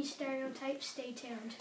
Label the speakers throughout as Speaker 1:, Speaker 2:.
Speaker 1: these stereotypes. Stay tuned.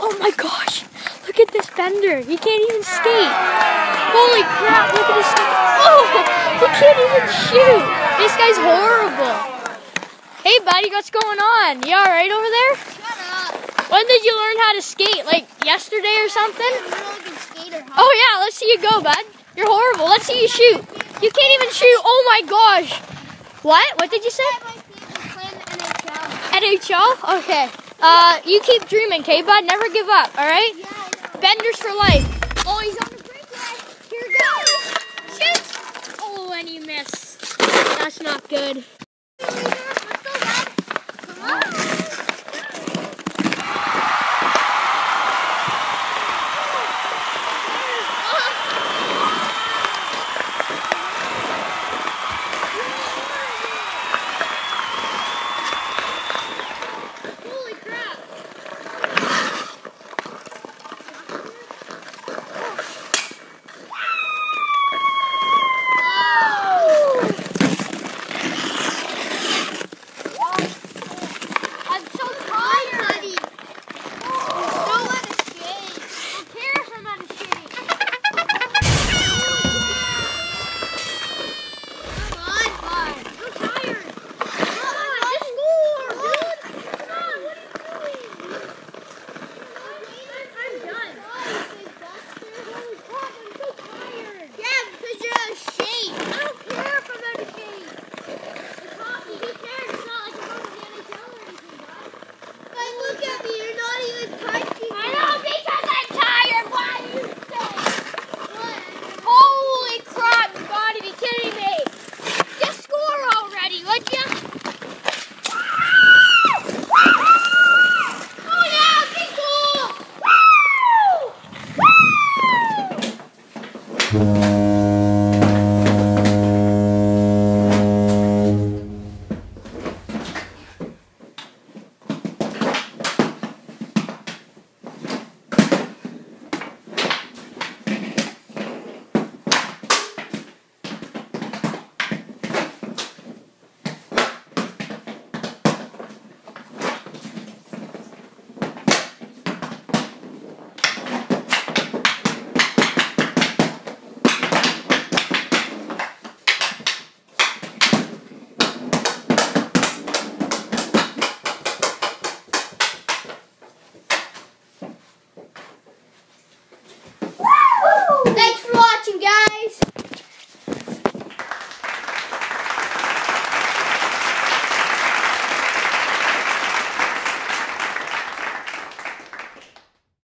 Speaker 2: Oh my gosh, look at this bender. He can't even skate. Holy crap, look at this. Oh, he can't even shoot. This guy's horrible. Hey buddy, what's going on? You alright over there?
Speaker 3: Shut up.
Speaker 2: When did you learn how to skate? Like yesterday or something?
Speaker 3: I'm a really good skater, huh?
Speaker 2: Oh yeah, let's see you go, bud. You're horrible. Let's see you shoot. You can't even shoot. Oh my gosh. What? What did you say? NHL? Okay. You keep dreaming, okay, bud? Never give up, alright?
Speaker 3: Yeah, I know.
Speaker 2: Benders for life.
Speaker 3: Oh, he's on the breakaway. Here goes.
Speaker 2: Shoot! Oh, and he missed. That's not good.